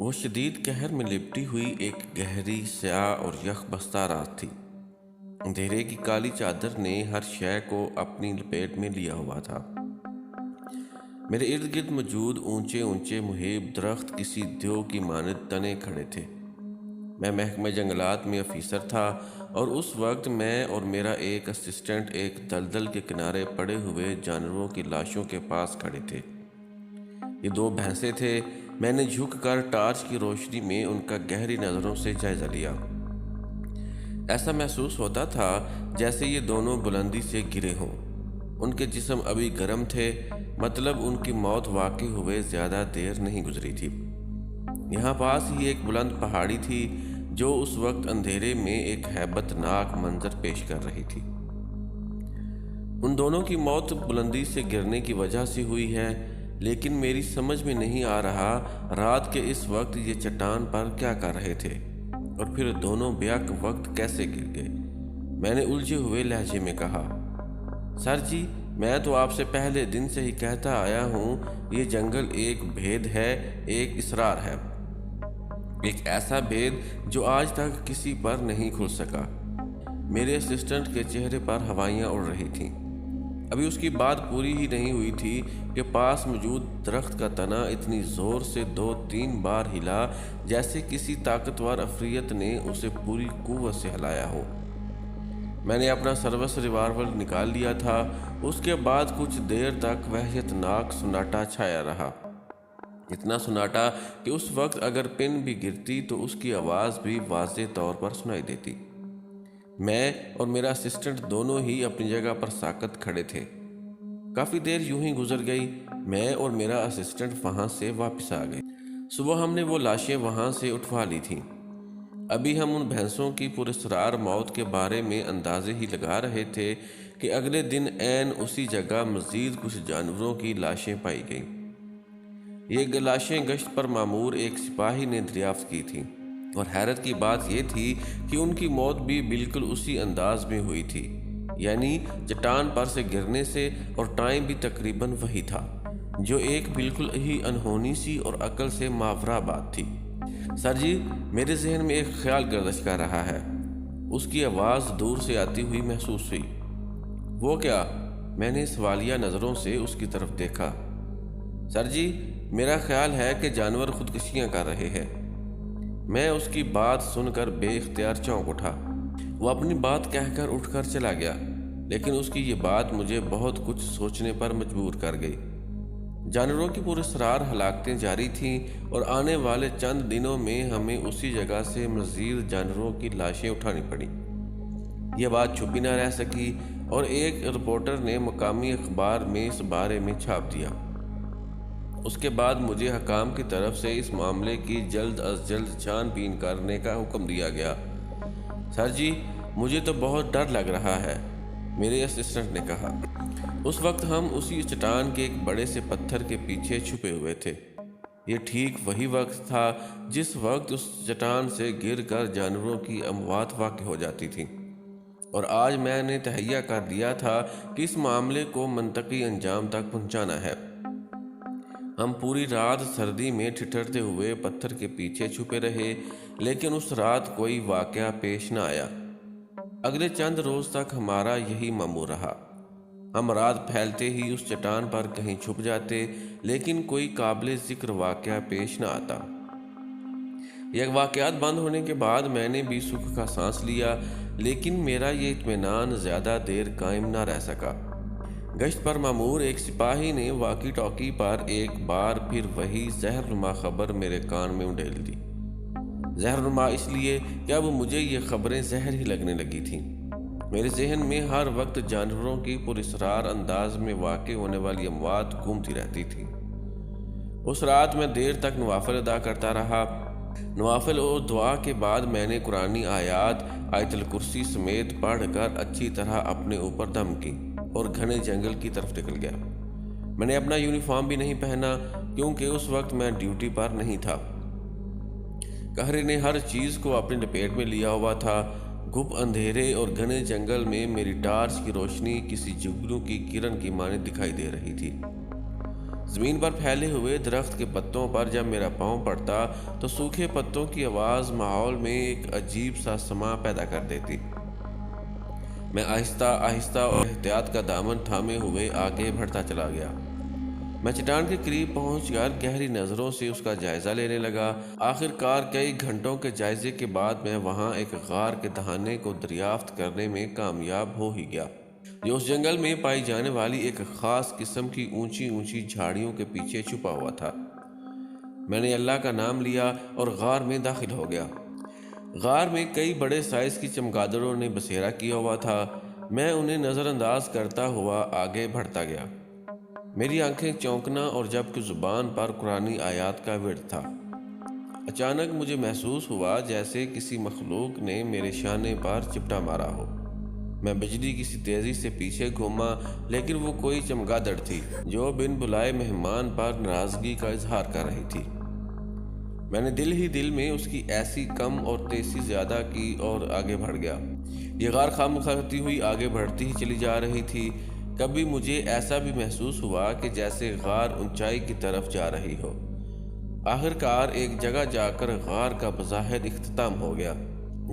وہ شدید قہر میں لپٹی ہوئی ایک گہری سیاہ اور یخ بستہ رات تھی۔ اندھیرے کی کالی چادر نے ہر شے کو اپنی لپیٹ میں لیا ہوا تھا۔ میرے ارد گرد موجود اونچے اونچے مہیب درخت کسی دیو کی مانند تنے کھڑے تھے۔ میں محکمہ جنگلات میں افیسر تھا اور اس وقت میں اور میرا ایک اسسٹنٹ ایک دلدل کے کنارے پڑے ہوئے جانوروں کی لاشوں کے پاس کھڑے تھے۔ یہ دو بھینسیں تھے۔ میں نے جھک کر ٹارچ کی روشنی میں ان کا گہری نظروں سے جائزہ لیا۔ ایسا محسوس ہوتا تھا جیسے یہ دونوں بلندی سے گرے ہوں۔ ان کے جسم ابھی گرم تھے، مطلب ان کی موت واقع ہوئے زیادہ دیر نہیں گزری تھی۔ یہاں پاس ہی ایک بلند پہاڑی تھی جو اس وقت اندھیرے میں ایک ہیبت ناک منظر پیش کر رہی تھی۔ ان دونوں کی موت بلندی سے گرنے کی وجہ سے ہوئی ہے، لیکن میری سمجھ میں نہیں آ رہا رات کے اس وقت یہ چٹان پر کیا کر رہے تھے اور پھر دونوں بیک وقت کیسے گر گئے۔ میں نے الجھے ہوئے لہجے میں کہا، سر جی، میں تو آپ سے پہلے دن سے ہی کہتا آیا ہوں، یہ جنگل ایک بھید ہے، ایک اسرار ہے، ایک ایسا بھید جو آج تک کسی پر نہیں کھل سکا۔ میرے اسسٹنٹ کے چہرے پر ہوائیاں اڑ رہی تھیں۔ ابھی اس کی بات پوری ہی نہیں ہوئی تھی کہ پاس موجود درخت کا تنا اتنی زور سے 2-3 بار ہلا جیسے کسی طاقتور عفریت نے اسے پوری قوت سے ہلایا ہو۔ میں نے اپنا سروس ریوالور نکال لیا تھا۔ اس کے بعد کچھ دیر تک وحشت ناک سناٹا چھایا رہا، اتنا سناٹا کہ اس وقت اگر پن بھی گرتی تو اس کی آواز بھی واضح طور پر سنائی دیتی۔ میں اور میرا اسسٹنٹ دونوں ہی اپنی جگہ پر ساکت کھڑے تھے۔ کافی دیر یوں ہی گزر گئی۔ میں اور میرا اسسٹنٹ وہاں سے واپس آ گئے۔ صبح ہم نے وہ لاشیں وہاں سے اٹھوا لی تھیں۔ ابھی ہم ان بھینسوں کی پراسرار موت کے بارے میں اندازے ہی لگا رہے تھے کہ اگلے دن عین اسی جگہ مزید کچھ جانوروں کی لاشیں پائی گئیں۔ یہ لاشیں گشت پر مامور ایک سپاہی نے دریافت کی تھیں، اور حیرت کی بات یہ تھی کہ ان کی موت بھی بالکل اسی انداز میں ہوئی تھی، یعنی چٹان پر سے گرنے سے، اور ٹائم بھی تقریباً وہی تھا، جو ایک بالکل ہی انہونی سی اور عقل سے ماورا بات تھی۔ سر جی، میرے ذہن میں ایک خیال گردش کر رہا ہے۔ اس کی آواز دور سے آتی ہوئی محسوس ہوئی۔ وہ کیا؟ میں نے سوالیہ نظروں سے اس کی طرف دیکھا۔ سر جی، میرا خیال ہے کہ جانور خودکشیاں کر رہے ہیں۔ میں اس کی بات سن کر بے اختیار چونک اٹھا۔ وہ اپنی بات کہہ کر اٹھ کر چلا گیا، لیکن اس کی یہ بات مجھے بہت کچھ سوچنے پر مجبور کر گئی۔ جانوروں کی پراسرار ہلاکتیں جاری تھیں، اور آنے والے چند دنوں میں ہمیں اسی جگہ سے مزید جانوروں کی لاشیں اٹھانی پڑیں۔ یہ بات چھپی نہ رہ سکی، اور ایک رپورٹر نے مقامی اخبار میں اس بارے میں چھاپ دیا۔ اس کے بعد مجھے حکام کی طرف سے اس معاملے کی جلد از جلد چھان بین کرنے کا حکم دیا گیا۔ سر جی، مجھے تو بہت ڈر لگ رہا ہے، میرے اسسٹنٹ نے کہا۔ اس وقت ہم اسی چٹان کے ایک بڑے سے پتھر کے پیچھے چھپے ہوئے تھے۔ یہ ٹھیک وہی وقت تھا جس وقت اس چٹان سے گر کر جانوروں کی اموات واقع ہو جاتی تھیں، اور آج میں نے تہیہ کر لیا تھا کہ اس معاملے کو منطقی انجام تک پہنچانا ہے۔ ہم پوری رات سردی میں ٹھٹھرتے ہوئے پتھر کے پیچھے چھپے رہے، لیکن اس رات کوئی واقعہ پیش نہ آیا۔ اگلے چند روز تک ہمارا یہی معمول رہا۔ ہم رات پھیلتے ہی اس چٹان پر کہیں چھپ جاتے، لیکن کوئی قابل ذکر واقعہ پیش نہ آتا۔ یہ واقعات بند ہونے کے بعد میں نے بھی سکھ کا سانس لیا، لیکن میرا یہ اطمینان زیادہ دیر قائم نہ رہ سکا۔ گشت پر مامور ایک سپاہی نے واکی ٹاکی پر ایک بار پھر وہی زہرنما خبر میرے کان میں انڈیل دی۔ زہرنما اس لیے کہ اب مجھے یہ خبریں زہر ہی لگنے لگی تھیں۔ میرے ذہن میں ہر وقت جانوروں کی پراسرار انداز میں واقع ہونے والی اموات گھومتی رہتی تھی۔ اس رات میں دیر تک نوافل ادا کرتا رہا۔ نوافل اور دعا کے بعد میں نے قرآنی آیات آیت الکرسی سمیت پڑھ کر اچھی طرح اپنے اوپر دم کی اور گھنے جنگل کی طرف نکل گیا۔ میں نے اپنا یونیفارم بھی نہیں پہنا، کیونکہ اس وقت میں ڈیوٹی پر نہیں تھا۔ قہر نے ہر چیز کو اپنی لپیٹ میں لیا ہوا تھا۔ گھپ اندھیرے اور گھنے جنگل میں میری ٹارچ کی روشنی کسی جگنو کی کرن کی مانند دکھائی دے رہی تھی۔ زمین پر پھیلے ہوئے درخت کے پتوں پر جب میرا پاؤں پڑتا تو سوکھے پتوں کی آواز ماحول میں ایک عجیب سا سما پیدا کر دیتی۔ میں آہستہ آہستہ اور احتیاط کا دامن تھامے ہوئے آگے بڑھتا چلا گیا۔ میں چٹان کے قریب پہنچ کر گہری نظروں سے اس کا جائزہ لینے لگا۔ آخر کار کئی گھنٹوں کے جائزے کے بعد میں وہاں ایک غار کے دہانے کو دریافت کرنے میں کامیاب ہو ہی گیا، جو اس جنگل میں پائی جانے والی ایک خاص قسم کی اونچی اونچی جھاڑیوں کے پیچھے چھپا ہوا تھا۔ میں نے اللہ کا نام لیا اور غار میں داخل ہو گیا۔ غار میں کئی بڑے سائز کی چمگادڑوں نے بسیرا کیا ہوا تھا۔ میں انہیں نظر انداز کرتا ہوا آگے بڑھتا گیا۔ میری آنکھیں چونکنا اور جبکہ زبان پر قرآنی آیات کا ورد تھا۔ اچانک مجھے محسوس ہوا جیسے کسی مخلوق نے میرے شانے پر چپٹا مارا ہو۔ میں بجلی کی سی تیزی سے پیچھے گھوما، لیکن وہ کوئی چمگادڑ تھی جو بن بلائے مہمان پر ناراضگی کا اظہار کر رہی تھی۔ میں نے دل ہی دل میں اس کی ایسی کم اور تیزی زیادہ کی اور آگے بڑھ گیا۔ یہ غار خامخواہ کرتی ہوئی آگے بڑھتی ہی چلی جا رہی تھی۔ کبھی مجھے ایسا بھی محسوس ہوا کہ جیسے غار اونچائی کی طرف جا رہی ہو۔ آخر کار ایک جگہ جا کر غار کا بظاہر اختتام ہو گیا۔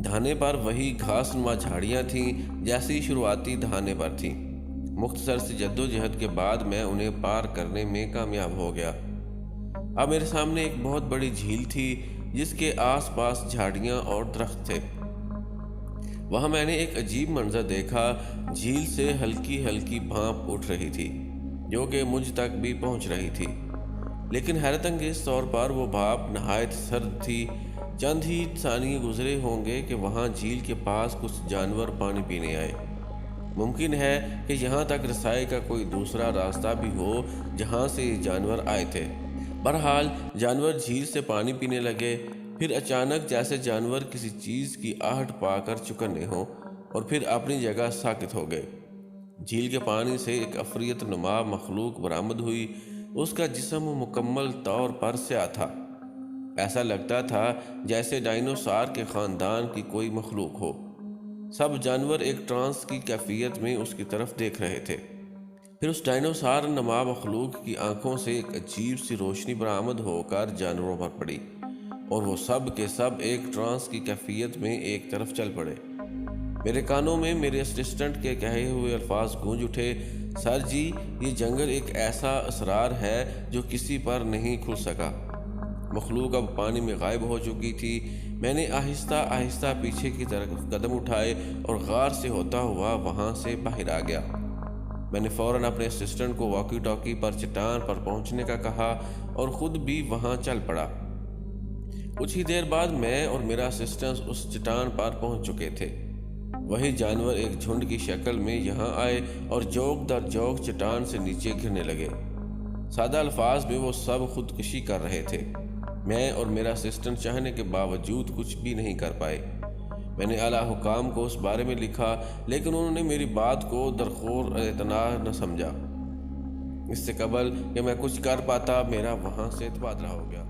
دہانے پر وہی گھاس نما جھاڑیاں تھیں جیسی شروعاتی دہانے پر تھیں۔ مختصر سی جدوجہد کے بعد میں انہیں پار کرنے میں کامیاب ہو گیا۔ اب میرے سامنے ایک بہت بڑی جھیل تھی جس کے آس پاس جھاڑیاں اور درخت تھے۔ وہاں میں نے ایک عجیب منظر دیکھا۔ جھیل سے ہلکی ہلکی بھاپ اٹھ رہی تھی جو کہ مجھ تک بھی پہنچ رہی تھی، لیکن حیرت انگیز طور پر وہ بھاپ نہایت سرد تھی۔ چند ہی ثانیے گزرے ہوں گے کہ وہاں جھیل کے پاس کچھ جانور پانی پینے آئے۔ ممکن ہے کہ یہاں تک رسائی کا کوئی دوسرا راستہ بھی ہو جہاں سے یہ جانور آئے تھے۔ بہرحال جانور جھیل سے پانی پینے لگے، پھر اچانک جیسے جانور کسی چیز کی آہٹ پا کر چکنے ہوں، اور پھر اپنی جگہ ساکت ہو گئے۔ جھیل کے پانی سے ایک عفریت نما مخلوق برآمد ہوئی۔ اس کا جسم مکمل طور پر سیاہ تھا۔ ایسا لگتا تھا جیسے ڈائنوسار کے خاندان کی کوئی مخلوق ہو۔ سب جانور ایک ٹرانس کی کیفیت میں اس کی طرف دیکھ رہے تھے۔ پھر اس ڈائنوسار نما مخلوق کی آنکھوں سے ایک عجیب سی روشنی برآمد ہو کر جانوروں پر پڑی، اور وہ سب کے سب ایک ٹرانس کی کیفیت میں ایک طرف چل پڑے۔ میرے کانوں میں میرے اسسٹنٹ کے کہے ہوئے الفاظ گونج اٹھے، سر جی، یہ جنگل ایک ایسا اسرار ہے جو کسی پر نہیں کھل سکا۔ مخلوق اب پانی میں غائب ہو چکی تھی۔ میں نے آہستہ آہستہ پیچھے کی طرف قدم اٹھائے اور غار سے ہوتا ہوا وہاں سے باہر آ گیا۔ میں نے فوراً اپنے اسسٹنٹ کو واکی ٹاکی پر چٹان پر پہنچنے کا کہا اور خود بھی وہاں چل پڑا۔ کچھ ہی دیر بعد میں اور میرا اسسٹنٹ اس چٹان پر پہنچ چکے تھے۔ وہی جانور ایک جھنڈ کی شکل میں یہاں آئے اور جوک در جوک چٹان سے نیچے گرنے لگے۔ سادہ الفاظ میں وہ سب خودکشی کر رہے تھے۔ میں اور میرا اسسٹنٹ چاہنے کے باوجود کچھ بھی نہیں کر پائے۔ میں نے اعلیٰ حکام کو اس بارے میں لکھا، لیکن انہوں نے میری بات کو درخور اعتنا نہ سمجھا۔ اس سے قبل کہ میں کچھ کر پاتا میرا وہاں سے تبادلہ ہو گیا۔